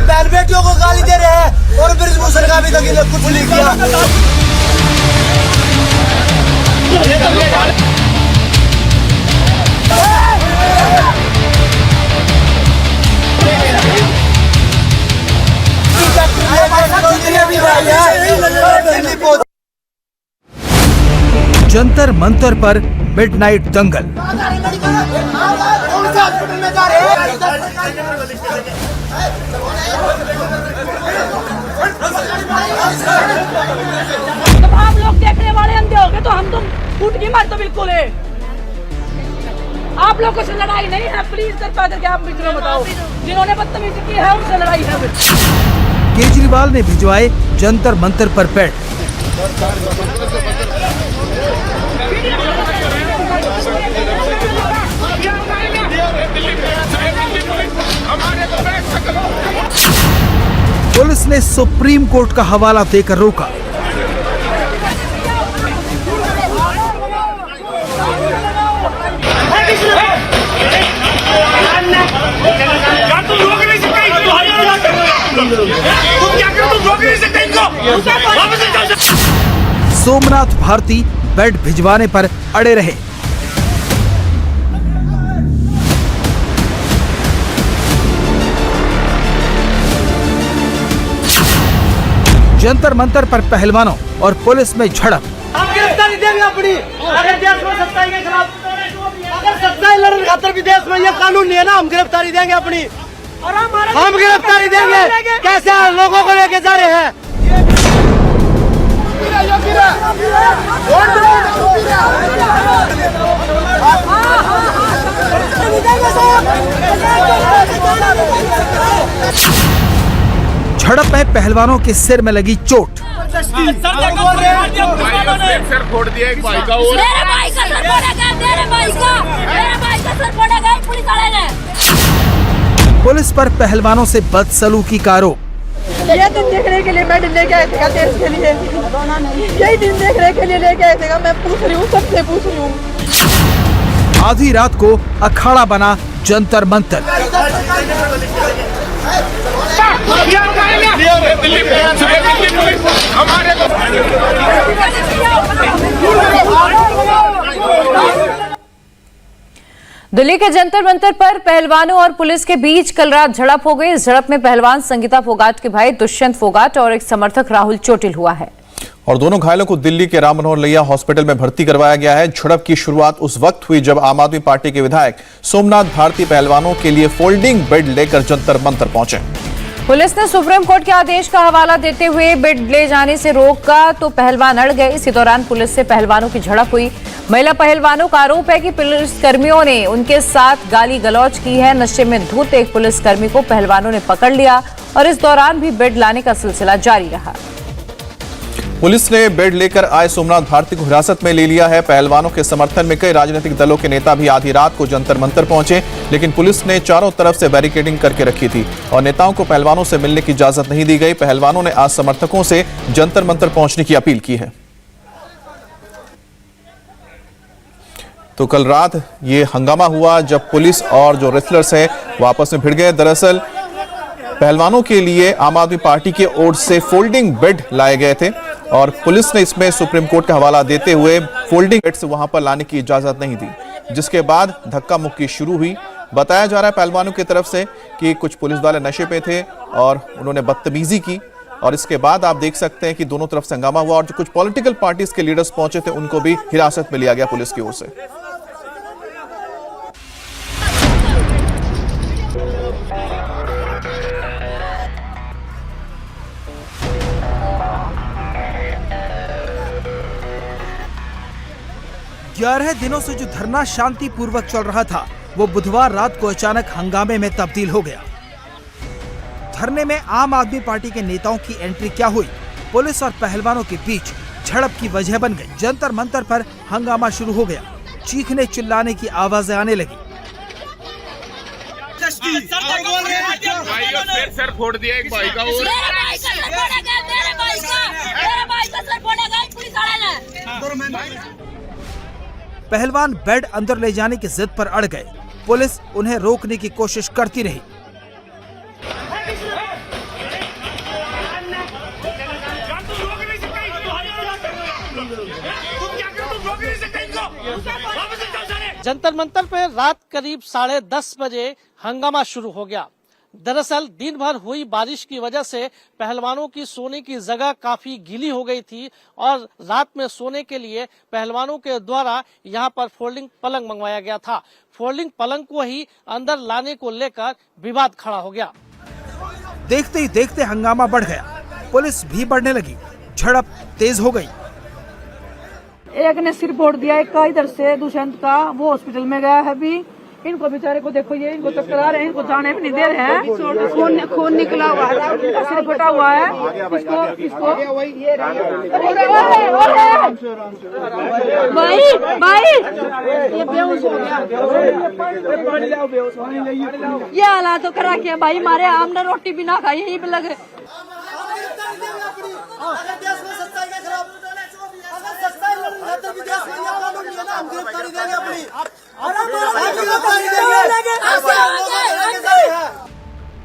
बहन बेटियों को गाली दे रहे हैं और ब्रिजभूषण का भी तक कुछ नहीं किया। जंतर मंतर पर मिडनाइट दंगल। तो आप लोग देखने वाले अंधे हो गए तो हम तुम फूट की मार तो बिल्कुल है। आप लोगों से लड़ाई नहीं है, प्लीज कृपा करके आप मित्रों बताओ जिन्होंने बदतमीजी की है उनसे लड़ाई है। केजरीवाल ने भिजवाए जंतर मंतर पर पैड। पुलिस ने सुप्रीम कोर्ट का हवाला देकर रोका। सोमनाथ भारती बेड भिजवाने पर अड़े रहे। जंतर मंतर पर पहलवानों और पुलिस में झड़प। हम गिरफ्तारी देंगे अपनी, अगर देश में सच्चाई के खिलाफ, अगर सच्चाई लड़ने खातर भी देश में ये कानून नहीं है ना, हम गिरफ्तारी देंगे अपनी, हम गिरफ्तारी देंगे। कैसे लोगों को लेके जा रहे हैं? झड़प में पहलवानों के सिर में लगी चोट। सर फोड़ दिया एक भाई का, और मेरे भाई का सर फोड़ेगा, मेरे भाई का सर फोड़ेगा पुलिस वाले ने। पुलिस पर पहलवानों से बदसलूकी का आरोप। ये दिन देखने के लिए मैं लेके आए थे देश के लिए, यही दिन देखने के लिए लेके आए थे। मैं पूछ रही हूँ, सबसे पूछ रही हूँ। आधी रात को अखाड़ा बना जंतर मंतर। दिल्ली के जंतर मंतर पर पहलवानों और पुलिस के बीच कल रात झड़प हो गई। इस झड़प में पहलवान संगीता फोगाट के भाई दुष्यंत फोगाट और एक समर्थक राहुल चोटिल हुआ है और दोनों घायलों को दिल्ली के राम मनोहर लोहिया हॉस्पिटल में भर्ती करवाया गया है। झड़प की शुरुआत उस वक्त हुई जब आम आदमी पार्टी के विधायक सोमनाथ भारती पहलवानों के लिए फोल्डिंग बेड लेकर जंतर मंतर पहुंचे। पुलिस ने सुप्रीम कोर्ट के आदेश का हवाला देते हुए बेड ले जाने से रोका तो पहलवान अड़ गए। इसी दौरान पुलिस से पहलवानों की झड़प हुई। महिला पहलवानों का आरोप है कि पुलिसकर्मियों ने उनके साथ गाली गलौज की है। नशे में धुत एक पुलिसकर्मी को पहलवानों ने पकड़ लिया और इस दौरान भी बेड लाने का सिलसिला जारी रहा। पुलिस ने बेड लेकर आए सोमनाथ भारती को हिरासत में ले लिया है। पहलवानों के समर्थन में कई राजनीतिक दलों के नेता भी आधी रात को जंतर मंतर पहुंचे, लेकिन पुलिस ने चारों तरफ से बैरिकेडिंग करके रखी थी और नेताओं को पहलवानों से मिलने की इजाजत नहीं दी गई। पहलवानों ने आज समर्थकों से जंतर मंतर पहुंचने की अपील की है। तो कल रात ये हंगामा हुआ जब पुलिस और जो रेसलर्स हैं वो आपस में भिड़ गए। दरअसल पहलवानों के लिए आम आदमी पार्टी की ओर से फोल्डिंग बेड लाए गए थे और पुलिस ने इसमें सुप्रीम कोर्ट का हवाला देते हुए फोल्डिंग बेड से वहां पर लाने की इजाजत नहीं दी, जिसके बाद धक्का मुक्की शुरू हुई। बताया जा रहा है पहलवानों की तरफ से कि कुछ पुलिस वाले नशे पे थे और उन्होंने बदतमीजी की और इसके बाद आप देख सकते हैं कि दोनों तरफ से हंगामा हुआ और जो कुछ पॉलिटिकल पार्टीज के लीडर्स पहुंचे थे उनको भी हिरासत में लिया गया पुलिस की ओर से। ग्यारह दिनों से जो धरना शांतिपूर्वक चल रहा था वो बुधवार रात को अचानक हंगामे में तब्दील हो गया। धरने में आम आदमी पार्टी के नेताओं की एंट्री क्या हुई, पुलिस और पहलवानों के बीच झड़प की वजह बन गई। जंतर मंतर पर हंगामा शुरू हो गया, चीखने चिल्लाने की आवाजें आने लगी। सर फोड़ दिया एक भाई का, और पहलवान बेड अंदर ले जाने की जिद पर अड़ गए। पुलिस उन्हें रोकने की कोशिश करती रही। जंतर मंतर पे रात करीब 10:30 बजे हंगामा शुरू हो गया। दरअसल दिन भर हुई बारिश की वजह से पहलवानों की सोने की जगह काफी गीली हो गई थी और रात में सोने के लिए पहलवानों के द्वारा यहां पर फोल्डिंग पलंग मंगवाया गया था। फोल्डिंग पलंग को ही अंदर लाने को लेकर विवाद खड़ा हो गया। देखते ही देखते हंगामा बढ़ गया, पुलिस भी बढ़ने लगी, झड़प तेज हो गई। एक ने सिर फोड़ दिया, एक का इधर से दुष्यंत का, वो हॉस्पिटल में गया है अभी। इनको बेचारे को देखो, ये इनको चक्कर आ रहे हैं, इनको जाने भी नहीं दे रहे हैं। खून निकला हुआ है, इनका सिर फटा हुआ है। इसको भाई ये बेहोश हो गया। ये हालात तो करा के भाई मारे, हमने रोटी भी ना खाई, यही पे लगे।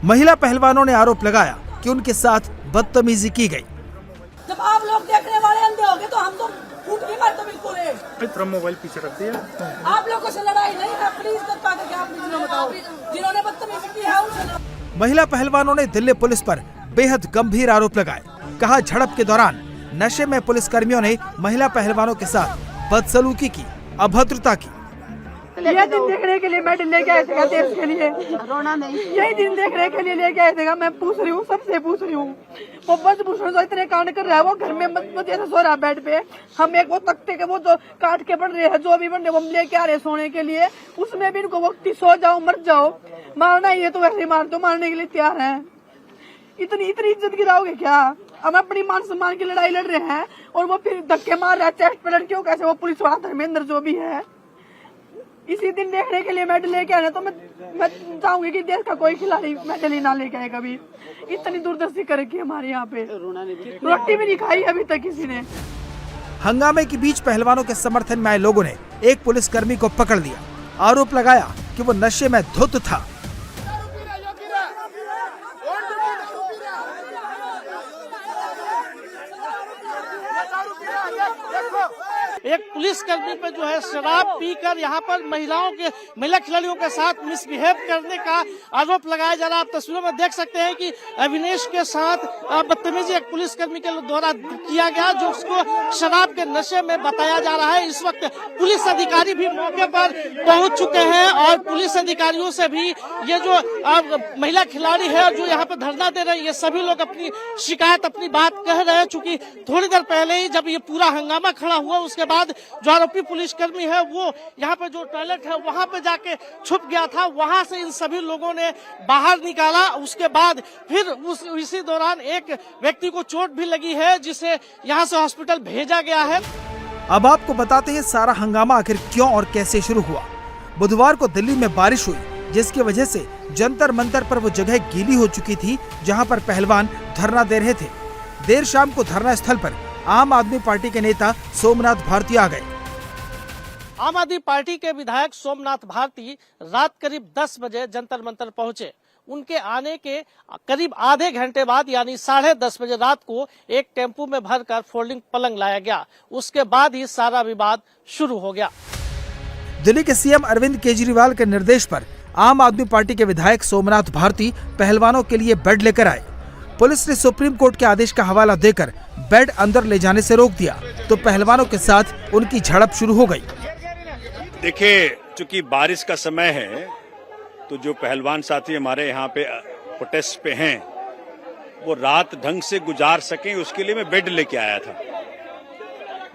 महिला पहलवानों ने आरोप लगाया कि उनके साथ बदतमीजी की गई। जब आप लोग देखने वाले अंधे हो गए तो हम तो फूट की मारते बिल्कुल। मोबाइल पीछे रख दिया। आप लोगों से लड़ाई नहीं है, प्लीज कृपा करके आप मुझे बताओ जिन्होंने बदतमीजी की है उनसे। महिला पहलवानों ने दिल्ली पुलिस पर बेहद गंभीर आरोप लगाए। कहा, झड़प के दौरान नशे में पुलिस कर्मियों ने महिला पहलवानों के साथ बदसलूकी की, अभद्रता की। यह दिन देखने के लिए मेडल लेके आए थे देश के लिए, रोना नहीं। यही दिन देखने के लिए लेके आए थे। मैं पूछ रही हूँ, सबसे पूछ रही हूँ, वो ब्रजभूषण जो इतने कांड कर रहा है, वो घर में मत सो रहा बेड पे। हम एक वो तख्ते के वो जो काट के बढ़ रहे हैं, जो भी बन रहे, वो हम लेके आ रहे सोने के लिए, उसमें भी इनको वक्ती सो जाओ मर जाओ, मारना ही है तो वैसे ही मार दो, मारने के लिए तैयार है। इतनी इज्जत गिराओगे क्या? हम अपनी मान सम्मान की लड़ाई लड़ रहे हैं और वो फिर धक्के मार रहा है चेस्ट पे लड़कियों कैसे, वो पुलिस वाला धर्मेंद्र जो भी है। इसी दिन देखने के लिए मेडल लेके आने, तो मैं चाहूंगी कि देश का कोई खिलाड़ी मेडल ही ना लेके आए कभी। इतनी दूरदर्शी कर रखी हमारे यहाँ पे, रोटी भी नहीं खाई अभी तक किसी ने। हंगामे के बीच पहलवानों के समर्थन में आए लोगों ने एक पुलिसकर्मी को पकड़ लिया। आरोप लगाया कि वो नशे में धुत था। एक पुलिसकर्मी पे जो है शराब पीकर यहाँ पर महिला खिलाड़ियों के साथ मिसबिहेव करने का आरोप लगाया जा रहा है। आप तस्वीरों में देख सकते हैं कि अविनेश के साथ बदतमीजी एक पुलिसकर्मी के द्वारा किया गया, जो उसको शराब के नशे में बताया जा रहा है। इस वक्त पुलिस अधिकारी भी मौके पर पहुंच चुके हैं और पुलिस अधिकारियों से भी ये जो महिला खिलाड़ी है जो यहाँ पे धरना दे रहे हैं, ये सभी लोग अपनी शिकायत, अपनी बात कह रहे हैं। चूंकि थोड़ी देर पहले ही जब ये पूरा हंगामा खड़ा हुआ, उसके बाद जो आरोपी पुलिसकर्मी है वो यहाँ पे जो टॉयलेट है वहां पे जाके छुप गया था, वहां से इन सभी लोगों ने बाहर निकाला। उसके बाद फिर इसी दौरान एक व्यक्ति को चोट भी लगी है, जिसे यहाँ से हॉस्पिटल भेजा गया है। अब आपको बताते हैं सारा हंगामा आखिर क्यों और कैसे शुरू हुआ। बुधवार को दिल्ली में बारिश हुई, जिसकी वजह से जंतर मंतर पर वो जगह गीली हो चुकी थी जहाँ पर पहलवान धरना दे रहे थे। देर शाम को धरना स्थल पर आम आदमी पार्टी के नेता सोमनाथ भारती आ गए। आम आदमी पार्टी के विधायक सोमनाथ भारती रात करीब 10 बजे जंतर मंतर पहुंचे। उनके आने के करीब आधे घंटे बाद यानी 10:30 बजे रात को एक टेम्पू में भरकर फोल्डिंग पलंग लाया गया। उसके बाद ही सारा विवाद शुरू हो गया। दिल्ली के सीएम अरविंद केजरीवाल के निर्देश पर आम आदमी पार्टी के विधायक सोमनाथ भारती पहलवानों के लिए बेड लेकर आए। पुलिस ने सुप्रीम कोर्ट के आदेश का हवाला देकर बेड अंदर ले जाने से रोक दिया, तो पहलवानों के साथ उनकी झड़प शुरू हो गई। देखिए, चूंकि बारिश का समय है तो जो पहलवान साथी हमारे यहाँ पे प्रोटेस्ट पे हैं, वो रात ढंग से गुजार सकें उसके लिए मैं बेड लेके आया था।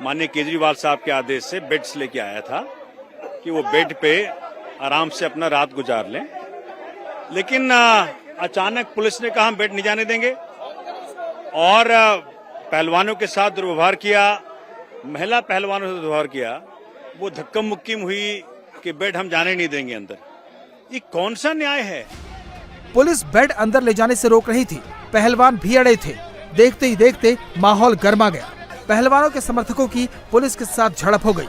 माननीय केजरीवाल साहब के आदेश से बेड्स लेके आया था कि वो बेड पे आराम से अपना रात गुजार लें। लेकिन अचानक पुलिस ने कहा हम बेड नहीं जाने देंगे और पहलवानों के साथ दुर्व्यवहार किया, महिला पहलवानों से दुर्व्यवहार किया। वो धक्का मुक्की हुई कि बेड हम जाने नहीं देंगे अंदर। ये कौन सा न्याय है? पुलिस बेड अंदर ले जाने से रोक रही थी, पहलवान भी अड़े थे। देखते ही देखते माहौल गर्मा गया। पहलवानों के समर्थकों की पुलिस के साथ झड़प हो गई।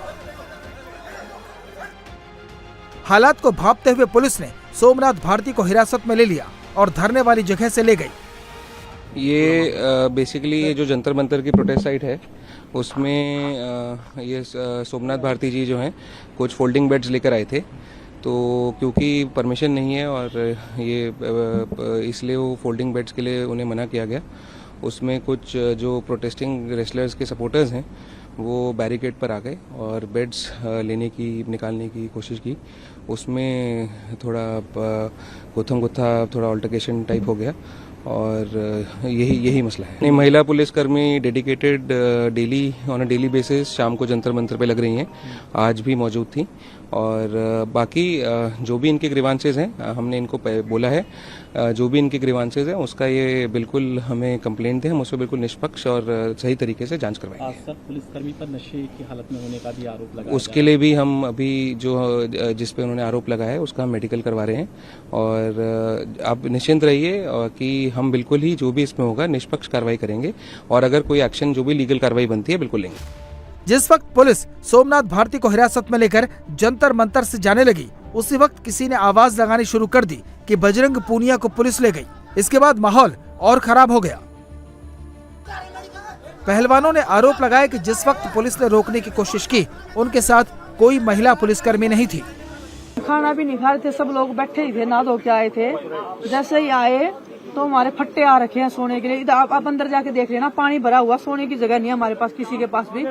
हालात को भांपते हुए पुलिस ने सोमनाथ भारती को हिरासत में ले लिया और धरने वाली जगह से ले गई। ये बेसिकली ये जो जंतर मंतर की प्रोटेस्ट साइट है उसमें ये सोमनाथ भारती जी जो हैं कुछ फोल्डिंग बेड्स लेकर आए थे, तो क्योंकि परमिशन नहीं है और ये इसलिए वो फोल्डिंग बेड्स के लिए उन्हें मना किया गया। उसमें कुछ जो प्रोटेस्टिंग रेसलर्स के सपोर्टर्स हैं वो बैरिकेड पर आ गए और बेड्स निकालने की कोशिश की। उसमें थोड़ा गुत्थम गुत्था थोड़ा अल्टरकेशन टाइप हो गया और यही मसला है। महिला पुलिसकर्मी dedicated daily on a daily basis शाम को जंतर मंतर पे लग रही हैं, आज भी मौजूद थी। और बाकी जो भी इनके ग्रीवांसेस हैं हमने इनको बोला है, जो भी इनके ग्रीवांसेस हैं उसका ये बिल्कुल हमें कंप्लेंट दें, हम उसको बिल्कुल निष्पक्ष और सही तरीके से जांच करवाएंगे। सर, पुलिसकर्मी पर नशे की हालत में होने का भी आरोप लगा, उसके लिए भी हम अभी जिस पे उन्होंने आरोप लगाया है उसका हम मेडिकल करवा रहे हैं और आप निश्चिंत रहिए कि हम बिल्कुल ही जो भी इसमें होगा निष्पक्ष कार्रवाई करेंगे और अगर कोई एक्शन जो भी लीगल कार्रवाई बनती है बिल्कुल लेंगे। जिस वक्त पुलिस सोमनाथ भारती को हिरासत में लेकर जंतर मंतर से जाने लगी, उसी वक्त किसी ने आवाज लगानी शुरू कर दी कि बजरंग पूनिया को पुलिस ले गई। इसके बाद माहौल और खराब हो गया। पहलवानों ने आरोप लगाया कि जिस वक्त पुलिस ने रोकने की कोशिश की, उनके साथ कोई महिला पुलिसकर्मी नहीं थी। खाना भी नहीं खा रहे थे, सब लोग बैठे ही थे, ना धो के आए थे। जैसे ही आए तो हमारे फट्टे आ रखे हैं सोने के लिए। इधर आप अंदर जाके देख लेना, पानी भरा हुआ, सोने की जगह नहीं है हमारे पास, किसी के पास भी।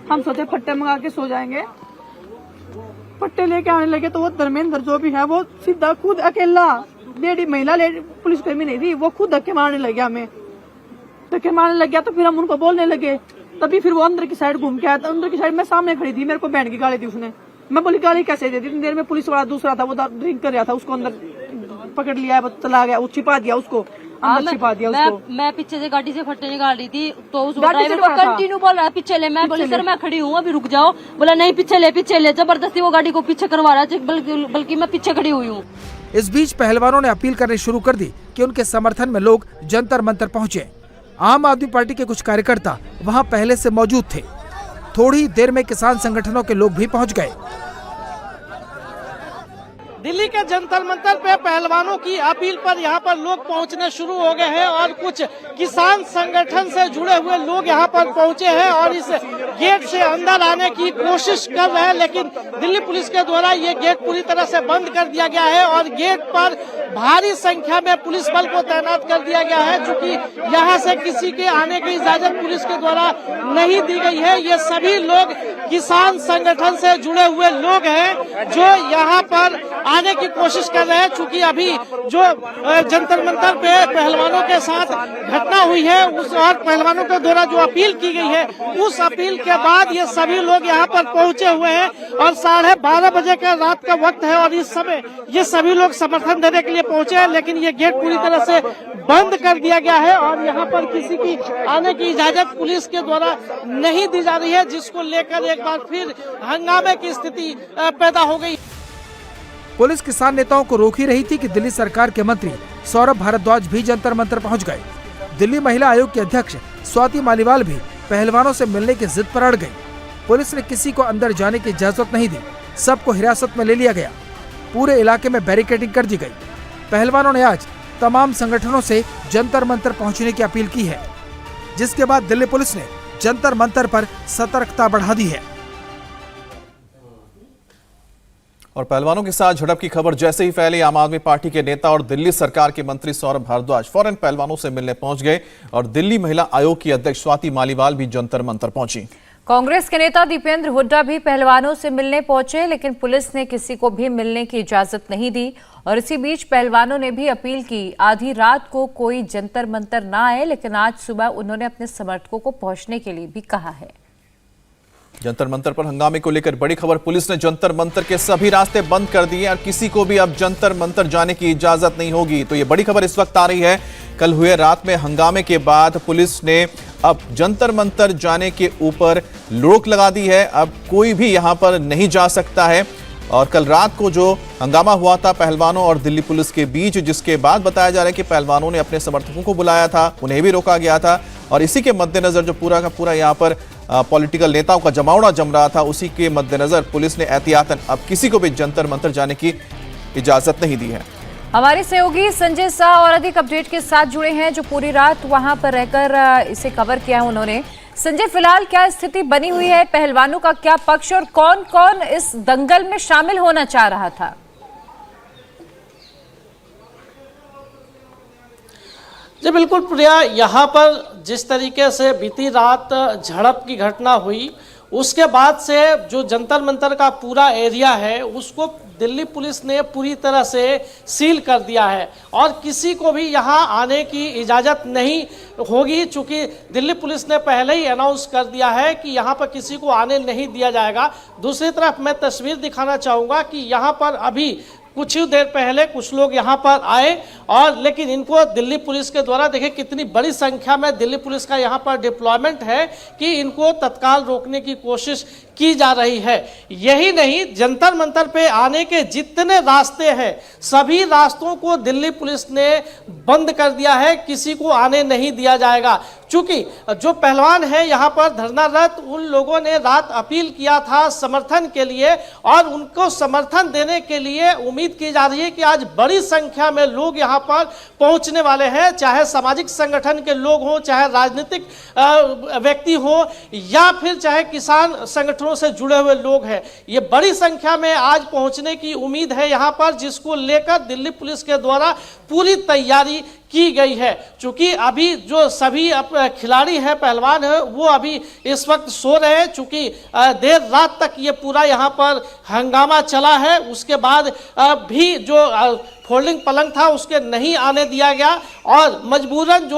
हम सोचे फट्टे मंगा के सो जाएंगे। फट्टे लेके आने लगे तो वो धर्मेंद्र जो भी है वो सीधा खुद अकेला, महिला पुलिसकर्मी नहीं थी, वो खुद धक्के मारने लग गया। हमें धक्के मारने लग गया तो फिर हम उनको बोलने लगे, तभी फिर वो अंदर की साइड घूम के आया। अंदर की साइड में सामने खड़ी थी, मेरे को बैंड की गाली दी उसने। मैं बोली गाली कैसे दे दी? इतनी देर में पुलिस वाला दूसरा था, वो ड्रिंक कर रहा था, उसको अंदर पकड़ लिया, चला गया, वो छिपा दिया उसको, अंदर छिपा दिया उसको। मैं पीछे से गाड़ी से फट्टे निकाल रही थी तो उस ड्राइवर को कंटिन्यू बोल रहा पीछे ले। मैं बोली सर मैं खड़ी हूँ, अभी रुक जाओ। बोला नहीं पीछे ले। जबरदस्ती वो गाड़ी को पीछे करवा रहा है, बल्कि मैं पीछे खड़ी हुई हूँ। इस बीच पहलवानों ने अपील करनी शुरू कर दी कि उनके समर्थन में लोग जंतर मंतर पहुंचे। आम आदमी पार्टी के कुछ कार्यकर्ता वहां पहले से मौजूद थे। थोड़ी देर में किसान संगठनों के लोग भी पहुंच गए। दिल्ली के जंतर मंतर पे पहलवानों की अपील पर यहाँ पर लोग पहुँचने शुरू हो गए हैं और कुछ किसान संगठन से जुड़े हुए लोग यहाँ पर पहुँचे हैं और इस गेट से अंदर आने की कोशिश कर रहे हैं, लेकिन दिल्ली पुलिस के द्वारा ये गेट पूरी तरह से बंद कर दिया गया है और गेट पर भारी संख्या में पुलिस बल को तैनात कर दिया गया है। चूंकि यहाँ से किसी के आने की इजाजत पुलिस के द्वारा नहीं दी गई है। ये सभी लोग किसान संगठन से जुड़े हुए लोग हैं जो यहाँ पर आने की कोशिश कर रहे हैं। चूंकि अभी जो जंतर मंतर पे पहलवानों के साथ घटना हुई है उस और पहलवानों के द्वारा जो अपील की गई है, उस अपील के बाद ये सभी लोग यहाँ पर पहुंचे हुए हैं और 12:30 बजे का रात का वक्त है और इस समय ये सभी लोग समर्थन देने के लिए पहुंचे हैं, लेकिन ये गेट पूरी तरह से बंद कर दिया गया है और यहाँ पर किसी की आने की इजाजत पुलिस के द्वारा नहीं दी जा रही है, जिसको लेकर एक बार फिर हंगामे की स्थिति पैदा हो गई। पुलिस किसान नेताओं को रोक ही रही थी कि दिल्ली सरकार के मंत्री सौरभ भारद्वाज भी जंतर मंतर पहुंच गए। दिल्ली महिला आयोग की अध्यक्ष स्वाति मालीवाल भी पहलवानों से मिलने की जिद पर अड़ गई। पुलिस ने किसी को अंदर जाने की इजाजत नहीं दी, सबको हिरासत में ले लिया गया। पूरे इलाके में बैरिकेडिंग कर दी गई। पहलवानों ने आज तमाम संगठनों से जंतर मंतर पहुंचने की अपील की है, जिसके बाद दिल्ली पुलिस ने जंतर मंतर पर सतर्कता बढ़ा दी है। और पहलवानों के साथ झड़प की खबर जैसे ही फैली, आम आदमी पार्टी के नेता और दिल्ली सरकार के मंत्री सौरभ भारद्वाज फौरन पहलवानों से मिलने पहुंच गए और दिल्ली महिला आयोग की अध्यक्ष स्वाति मालीवाल भी जंतर मंतर पहुंची। कांग्रेस के नेता दीपेंद्र हुड्डा भी पहलवानों से मिलने पहुंचे, लेकिन पुलिस ने किसी को भी मिलने की इजाजत नहीं दी और इसी बीच पहलवानों ने भी अपील की आधी रात को कोई जंतर मंतर ना आए, लेकिन आज सुबह उन्होंने अपने समर्थकों को पहुंचने के लिए भी कहा है। जंतर मंतर पर हंगामे को लेकर बड़ी खबर, पुलिस ने जंतर मंतर के सभी रास्ते बंद कर दिए और किसी को भी अब जंतर मंतर जाने की इजाजत नहीं होगी। तो ये बड़ी खबर इस वक्त आ रही है। कल हुए रात में हंगामे के बाद पुलिस ने अब जंतर मंतर जाने के ऊपर रोक लगा दी है। अब कोई भी यहां पर नहीं जा सकता है। और कल रात को जो हंगामा हुआ था पहलवानों और दिल्ली पुलिस के बीच, जिसके बाद बताया जा रहा है कि पहलवानों ने अपने समर्थकों को बुलाया था, उन्हें भी रोका गया था और इसी के मद्देनजर जो पूरा का पूरा यहाँ पर पॉलिटिकल नेताओं का जमावड़ा जम रहा था, उसी के मद्देनजर पुलिस ने एहतियातन अब किसी को भी जंतर मंतर जाने की इजाजत नहीं दी है। हमारे सहयोगी संजय शाह और अधिक अपडेट के साथ जुड़े हैं, जो पूरी रात वहां पर रहकर इसे कवर किया है उन्होंने। संजय, फिलहाल क्या स्थिति बनी हुई है? पहलवानों का क्या पक्ष और कौन कौन इस दंगल में शामिल होना चाह रहा था? जी बिल्कुल प्रिया, यहाँ पर जिस तरीके से बीती रात झड़प की घटना हुई, उसके बाद से जो जंतर मंतर का पूरा एरिया है उसको दिल्ली पुलिस ने पूरी तरह से सील कर दिया है और किसी को भी यहाँ आने की इजाज़त नहीं होगी, चूँकि दिल्ली पुलिस ने पहले ही अनाउंस कर दिया है कि यहाँ पर किसी को आने नहीं दिया जाएगा। दूसरी तरफ मैं तस्वीर दिखाना चाहूँगा कि यहाँ पर अभी कुछ ही देर पहले कुछ लोग यहाँ पर आए और लेकिन इनको दिल्ली पुलिस के द्वारा देखिए कितनी बड़ी संख्या में दिल्ली पुलिस का यहाँ पर डिप्लॉयमेंट है कि इनको तत्काल रोकने की कोशिश की जा रही है। यही नहीं, जंतर मंतर पे आने के जितने रास्ते हैं सभी रास्तों को दिल्ली पुलिस ने बंद कर दिया है, किसी को आने नहीं दिया जाएगा। चूंकि जो पहलवान है यहाँ पर धरनारत, उन लोगों ने रात अपील किया था समर्थन के लिए और उनको समर्थन देने के लिए उम्मीद की जा रही है कि आज बड़ी संख्या में लोग यहाँ पर पहुँचने वाले हैं, चाहे सामाजिक संगठन के लोग हों, चाहे राजनीतिक व्यक्ति हो या फिर चाहे किसान संगठनों से जुड़े हुए लोग हैं। ये बड़ी संख्या में आज पहुंचने की उम्मीद है यहाँ पर, जिसको लेकर दिल्ली पुलिस के द्वारा पूरी तैयारी की गई है। चूंकि अभी जो सभी खिलाड़ी हैं, पहलवान हैं, वो अभी इस वक्त सो रहे हैं, चूंकि देर रात तक ये पूरा यहाँ पर हंगामा चला है। उसके बाद भी जो फोल्डिंग पलंग था उसके नहीं आने दिया गया और मजबूरन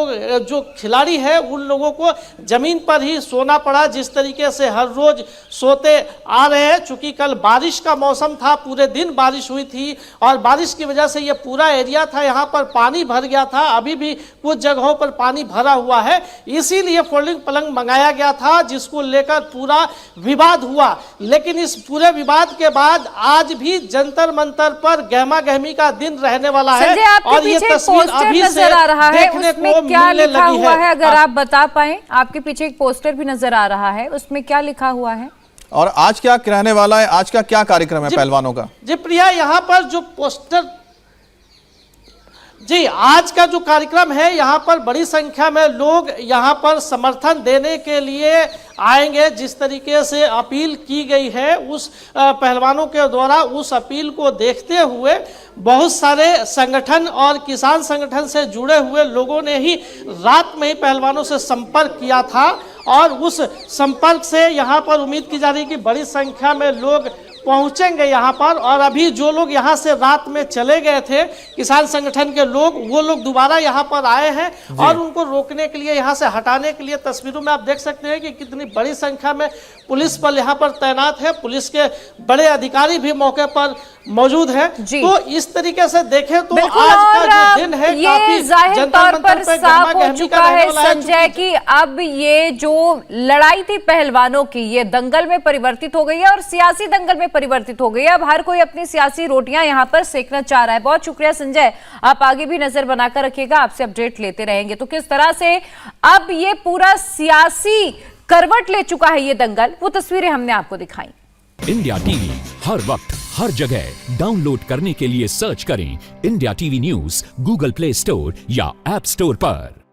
जो खिलाड़ी है उन लोगों को ज़मीन पर ही सोना पड़ा, जिस तरीके से हर रोज़ सोते आ रहे हैं। चूँकि कल बारिश का मौसम था, पूरे दिन बारिश हुई थी और बारिश की वजह से ये पूरा एरिया था यहाँ पर पानी भर गया था, अभी भी कुछ जगहों पर पानी भरा हुआ है, इसीलिए फोल्डिंग पलंग मंगाया गया था, जिसको लेकर पूरा विवाद हुआ। लेकिन इस पूरे विवाद के बाद आज भी जंतर मंतर पर गहमा गहमी का दिन रहने वाला है और ये तस्वीर अभी से नजर आ रहा है, देखने उसमें को क्या मिलने लिखा लगी हुआ है? अगर है। आप बता पाए, आपके पीछे एक पोस्टर भी नजर आ रहा है, उसमें क्या लिखा हुआ है और आज क्या रहने वाला है? आज का क्या कार्यक्रम है पहलवानों का? जी प्रिया, यहाँ पर जो पोस्टर, जी आज का जो कार्यक्रम है यहाँ पर बड़ी संख्या में लोग यहाँ पर समर्थन देने के लिए आएंगे। जिस तरीके से अपील की गई है उस पहलवानों के द्वारा, उस अपील को देखते हुए बहुत सारे संगठन और किसान संगठन से जुड़े हुए लोगों ने ही रात में ही पहलवानों से संपर्क किया था और उस संपर्क से यहाँ पर उम्मीद की जा रही है कि बड़ी संख्या में लोग पहुंचेंगे यहाँ पर। और अभी जो लोग यहाँ से रात में चले गए थे किसान संगठन के लोग, वो लोग दोबारा यहाँ पर आए हैं और उनको रोकने के लिए, यहाँ से हटाने के लिए, तस्वीरों में आप देख सकते हैं कि कितनी बड़ी संख्या में पुलिस बल यहाँ पर तैनात है, पुलिस के बड़े अधिकारी भी मौके पर मौजूद है। तो इस तरीके से देखें तो आज का जो दिन है ये जाहिर तौर पर साफ हो चुका है संजय कि अब ये जो लड़ाई थी पहलवानों की, ये दंगल में परिवर्तित हो गई है और सियासी दंगल में परिवर्तित हो गई है। अब हर कोई अपनी सियासी रोटियां यहाँ पर सेकना चाह रहा है। बहुत शुक्रिया संजय, आप आगे भी नजर बनाकर रखिएगा, आपसे अपडेट लेते रहेंगे। तो किस तरह से अब ये पूरा सियासी करवट ले चुका है ये दंगल, वो तस्वीरें हमने आपको दिखाई। इंडिया टीवी हर वक्त हर जगह डाउनलोड करने के लिए सर्च करें India TV news Google play store या ऐप स्टोर पर।